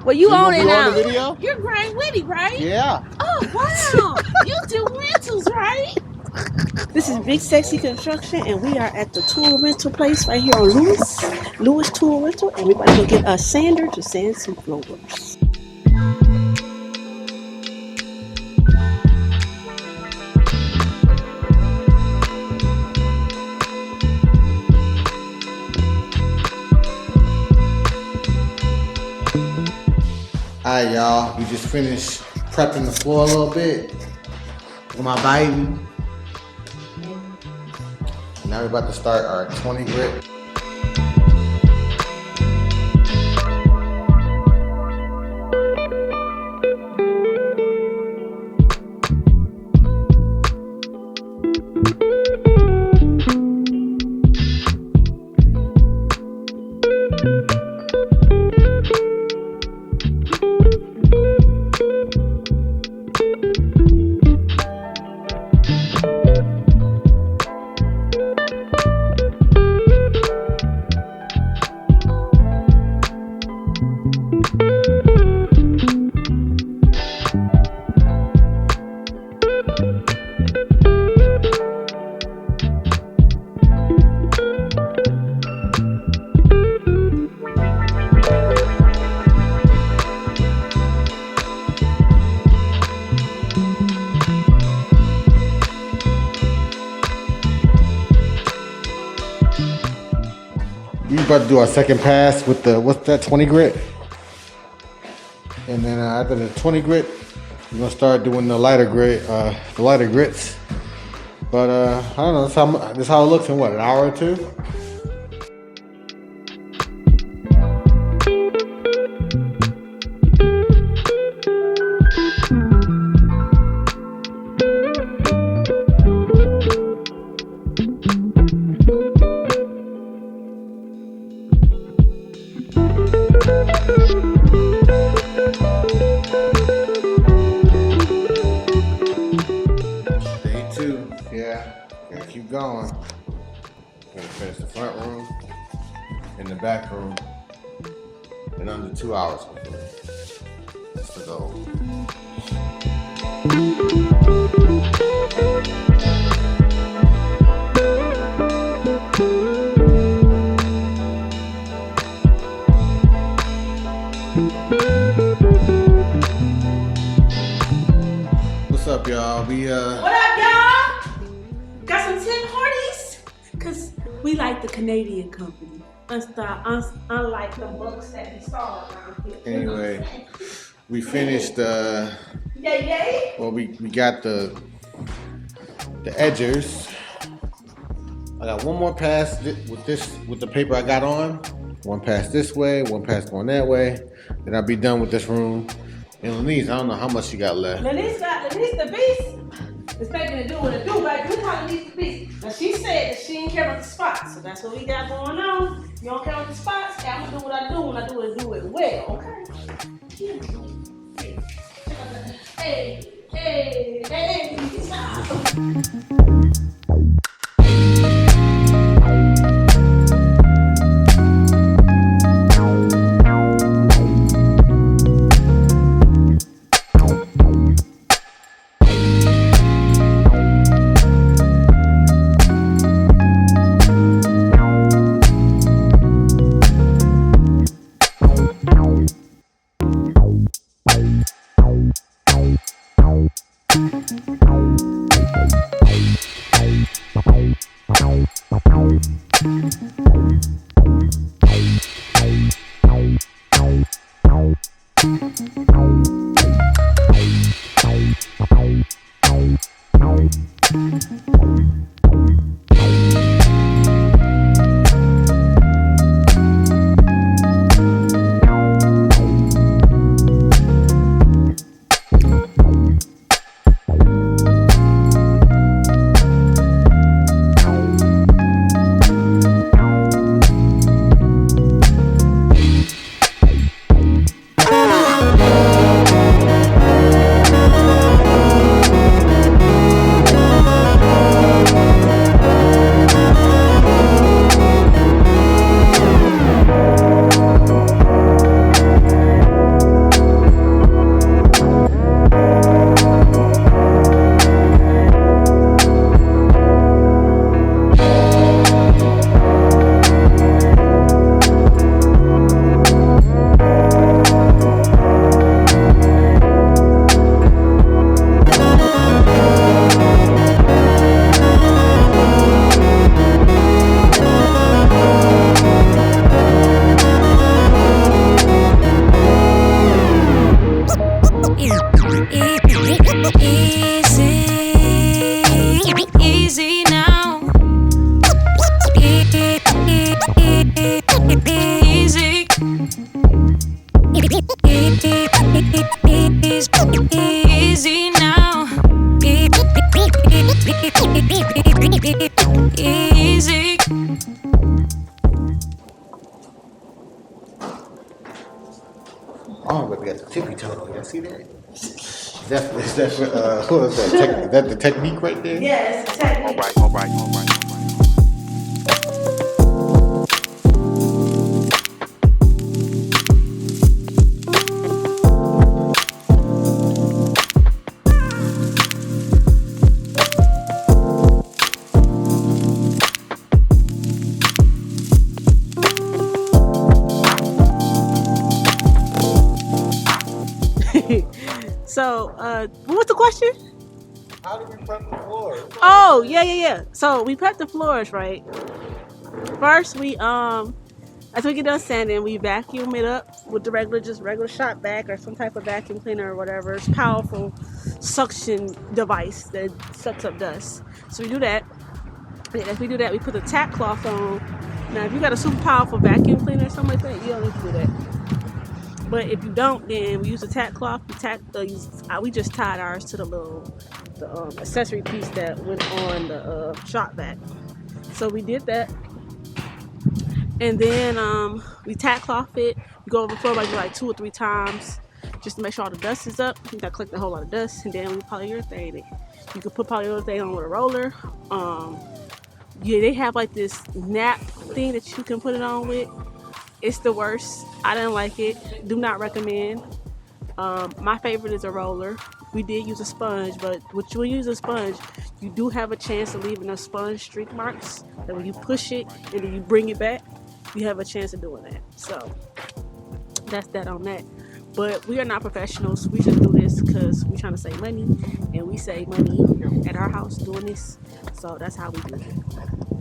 Well, you own it You now. on the video? You're Grand Witty, right? Yeah. Oh, wow. You do rentals, right? This is Big Sexy Construction, and we are at the tool rental place right here on Lewis Tool Rental, and we're about to go get a sander to sand some floors. Alright, y'all. We just finished prepping the floor a little bit with my baby. Now we're about to start our 20 grit. We about to do our second pass with the, what's that, 20 grit? And then after the 20 grit, we're gonna start doing the lighter grits. But I don't know, this is how it looks in what, an hour or two? Day 2, yeah, gotta keep going. Gonna finish the front room and the back room in under 2 hours. That's the goal. What's up, y'all? What up, y'all? Got some Tim Hortons? Because we like the Canadian company. Unlike the bucks that we saw around here. Anyway, we finished Yay. well, we got the edgers. I got one more pass with the paper I got on. One pass this way, one pass going that way. Then I'll be done with this room. And Lenise, I don't know how much you got left. Lenise the beast is making it do what it do, baby. We call Lenise the beast. Now she said that she didn't care about the spots, so that's what we got going on. You don't care about the spots? Yeah, I'm gonna do what I do when I do it well, okay? Hey, stop. Oh, but we got the tippy toe. Y'all see that? Is that for, what is that? Is that the technique right there? Yeah, it's a technique. All right. So, what was the question? How do we prep the floor? Oh, yeah. So we prep the floors, right? First, we as we get done sanding, we vacuum it up with the regular shop vac or some type of vacuum cleaner or whatever. It's powerful suction device that sucks up dust. So we do that. And if we do that, we put the tack cloth on. Now, if you got a super powerful vacuum cleaner or something like that, you don't need to do that. But if you don't, then we use a tack cloth. We just tied ours to the accessory piece that went on the shop vac. So we did that, and then we tack cloth it. We go over the floor like 2 or 3 times, just to make sure all the dust is up. You gotta collect a whole lot of dust, and then we polyurethane it. You can put polyurethane on with a roller. Yeah, they have like this nap thing that you can put it on with. It's the worst. I didn't like it. Do not recommend. My favorite is a roller. We did use a sponge, but when you use a sponge, you do have a chance of leaving those sponge streak marks. That when you push it and then you bring it back, you have a chance of doing that. So that's that on that. But we are not professionals. We just do this because we're trying to save money, and we save money at our house doing this. So that's how we do it.